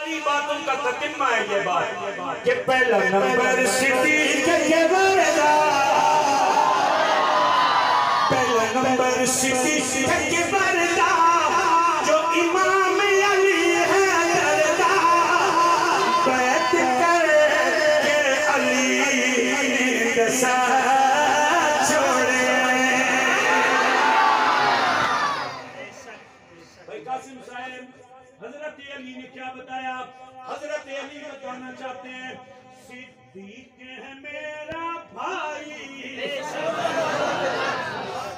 सारी बातों का ततिम्मा है ये बात कि पहला नंबर सिद्दीक के बरदा, पहला नंबर सिद्दीक के बरदा, जो इमाम अली है दरदा, बैत कर के अली के साथ छोड़े। भाई कासिम साहब, हजरत अली ने क्या बताया? हजरत अली बताना चाहते हैं सिद्दीक है मेरा भाई,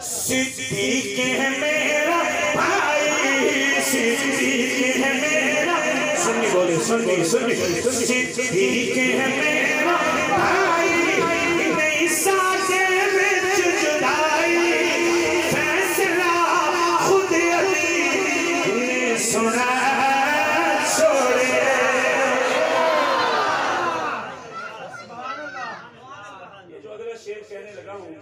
सिद्दीक है मेरा भाई, सिद्दीक है मेरा, सुन्नी बोले सुन्नी सुन्नी, सिद्दीक है मेरा भाई, नहीं साजे में जुदाई, फैसला खुद अली ने सुना छोड़े। ये जो अगला शेर कहने लगा हूँ,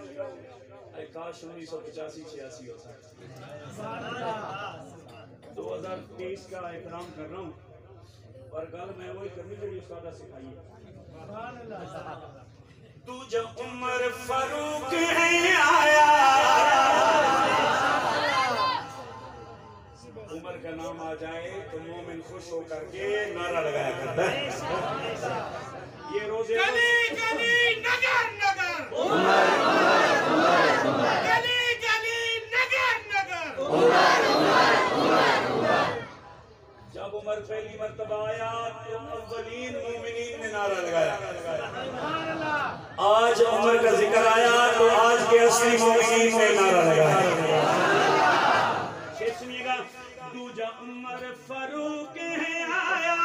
काश 1985-86 होता। 2023 का एहतराम कर रहा हूँ और गल मैं वही करनी जो उस्ताद सिखाई है। तू जब उमर फारूक है आया, उमर का नाम आ जाए तो मोमिन खुश होकर के नारा लगाया करता है। ये रोजे गली गली नगर नगर उमर उमर उमर उमर, गली गली नगर नगर उमर उमर उमर उमर। जब उमर पहली मर्तबा आया तो अव्वलीन मोमिनीन ने नारा लगाया। आज उमर का जिक्र आया तो आज के असली मोमिनीन ने नारा लगाया। सुनिएगा, दूजा उमर फारूक है आया।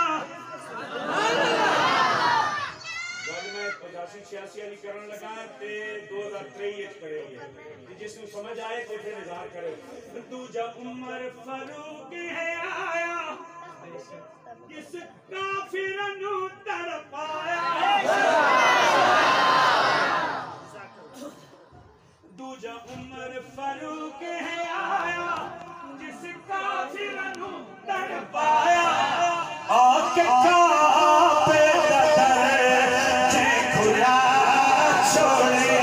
गल मैं 85-86 वाली करन लगा ते 2023 करेंगे, जिसको समझ आए तो फिर इज़हार करे। दूजा उमर फारूक है आया, जिस काफिर नू तरपाया। दूजा उमर फारूक है आया, जिस काफिर नू तरपाया। आके कापे दर जे खुला छोड़े।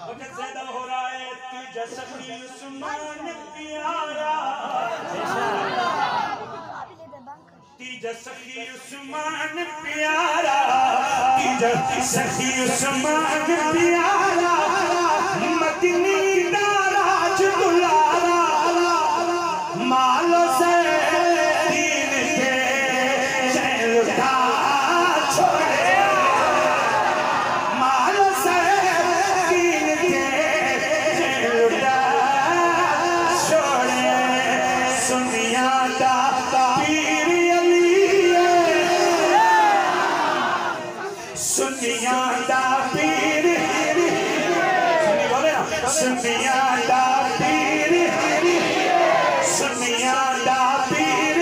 वक्त ज़्यादा हो रहा है, तीजा सखी उस्मान प्यारा, तीजा सखी उस्मान प्यारा, तीजा सखी उस्मान प्यारा, मदनी दा राज दुलारा, मालो से दीन के चैन उठा छोड़े, मालो से दीन के चैन उठा छोड़े। सुनिया दा पीर अली है, सुनिया दा पीर, सुनी बोले ना, सुनिया दा पीर, सुनिया दा पीर,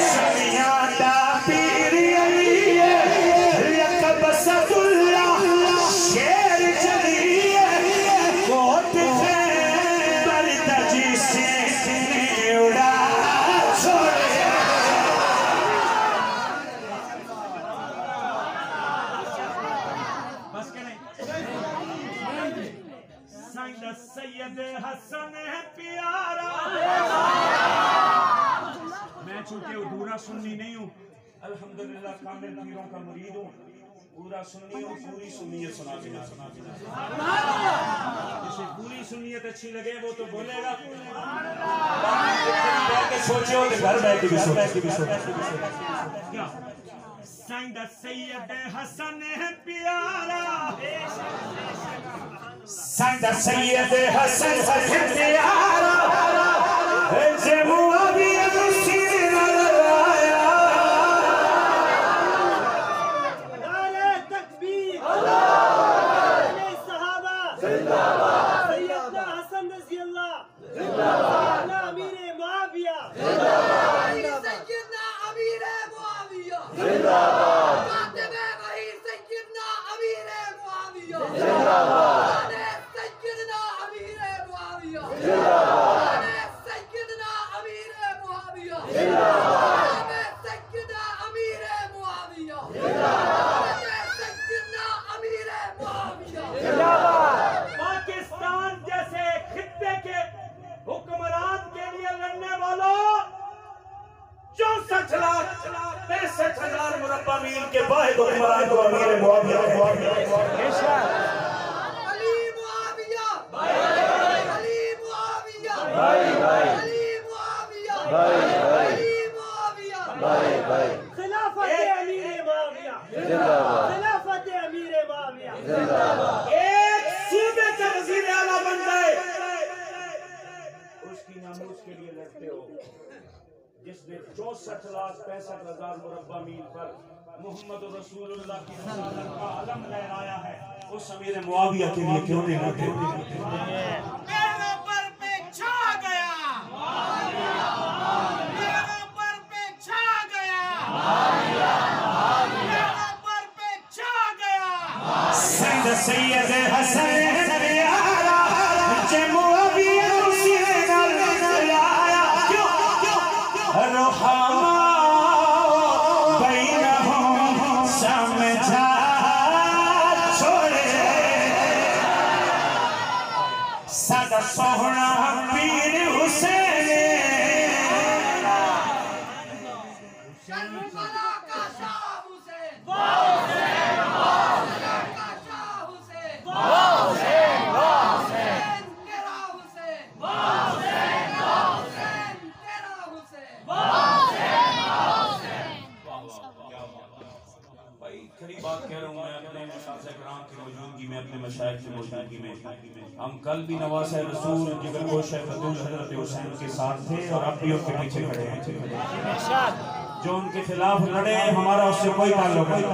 सुनिया दा पीर अली है, लक़ब सदुल्ला शेर चली है, कोट से बरदजी से ने उड़ा छोड़े। बस के नहीं, सैयद हसन है प्यारा। मैं चूंकि अधूरा सुन्नी नहीं हूँ, अल्हम्दुलिल्लाह कामिल पीरों का मुरीद हूँ, पूरा सुन्नी हूँ, पूरी सुन्नियत सुना देना। जिसे पूरी सुन्नियत अच्छी लगे वो तो बोलेगा, बैठ के सोचो कि घर बैठ के भी सोचो। क्या सैयद हसन है प्यारा, सैयद हसन है प्यारा, जे मुआविया मुसीर लगाया। नारे तकबीर, अल्लाह सहाबा जिंदाबाद, सैयदना हसन रज़ी अल्लाह जिंदाबाद, अमीर मुआविया जिंदाबाद, सैयदना अमीर मुआविया जिंदाबाद, कातिबे वही सैयदना अमीर मुआविया जिंदाबाद, सैयदना अमीर मुआविया जिंदाबाद, सैयदना अमीर 64,65,000 मुरब्बा मील के वाहिद हुक्मरान को अमीर मुआविया है। अली मुआविया भाई अली मुआविया भाई अली मुआविया भाई अली मुआविया भाई खिलाफत अमीर मुआविया जिंदाबाद खिलाफत अमीर मुआविया जिंदाबाद। एक सूबे का वजीर आला बन जाए उसकी नामूस के लिए लड़ते हो। जिसने 64,65,000 मुरब्बा मील पर मोहम्मद रसूलुल्लाह की रिसालत का अलम लहराया है, उस अमीर मुआविया के लिए क्यों नहीं लड़ते? मेरा पर पे छा गया मेरा पर पे छा गया मेरा पर पे छा गया सैयद सैयद हसन यारा जे मुआविया उसी ने लाया क्यों रोहामा बैनहुम समझा छोड़े सादा सोहना पीर हुसैन करबला का शाह हुसैन हुसैन का शाह हुसैन हुसैन तेरा हुसैन हुसैन तेरा हुसैन भाई खरी बात कह रहा हूँ मैं अपने मशाइख-ए-किराम की मौजूदगी में, अपने मशाइख की मौजूदगी में। हम कल भी नवाज़े रसूल जिगरगोश फतूल हज़रत हुसैन के साथ थे और अब भी उनके पीछे खड़े हैं। जो उनके खिलाफ लड़े हमारा उससे कोई ताल्लुक नहीं।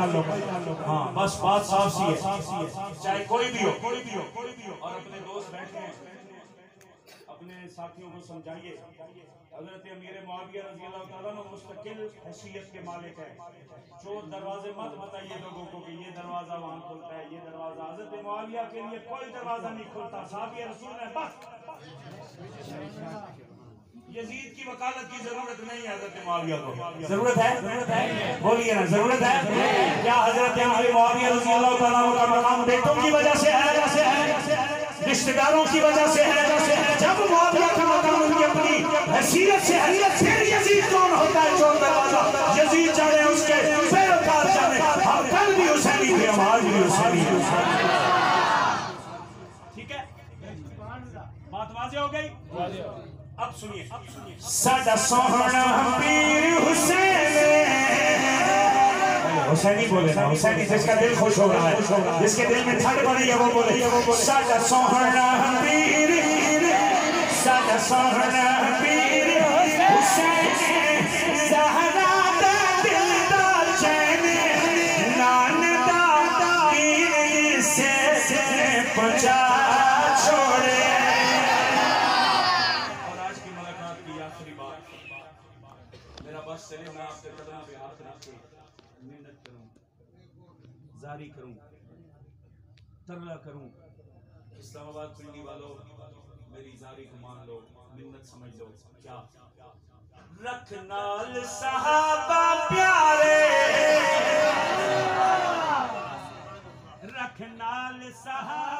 हाँ बस बात साफ सी है, चाहे कोई भी हो। और अपने दोस्त बैठे हैं, अपने साथियों को समझाइए हज़रत अमीर मुआविया रज़ी अल्लाह तआला अन्हु मुस्तकिल हैसियत के मालिक है। चोर दरवाजे मत बताइए लोगों को कि ये दरवाजा वहाँ खुलता है, ये दरवाजा। हज़रत मुआविया के लिए कोई दरवाजा नहीं खुलता, साहबी रसूल है बस। यजीद की वकालत की जरूरत नहीं है हज़रत मुआविया को। जरूरत है? बोलिए ना, जरूरत है? क्या हज़रत अमीर मुआविया रज़ी अल्लाह तआला अन्हु का मकाम बेटों की वजह से है, रिश्तेदारों की वजह से है? जब मुआविया का मकाम उनकी अपनी हैसियत से है, फिर यजीद कौन होता है चोर दरवाजा? यजीद जाने उसके पैरोकार जाने। हम कल भी हुसैनी थे, हम आज भी हुसैनी हैं। ठीक है, बात वाज़ेह हो गई? अब सुनिए सादा सोहना पीर हुसैन। हुसैनी बोले ना, हुसैनी जिसका दिल खुश हो रहा है, जिसके दिल में ठंड पड़ी है वो बोले सादा सोहना पीर, सादा सोहना पीर हुसैन ज़हरा दा दिलदार चैन नान दा पीर से पहुंचा छोड़े। मेरा बस चले, मैं आपके कदमों पे हाथ रख के मिन्नत करूं, जारी करूं, तरला करूं। इस्लामाबाद पिंडी वालों मेरी जारी को मान लो, मिन्नत समझ लो। क्या रखनाल सहाबा प्यारे, रखनाल सहाबा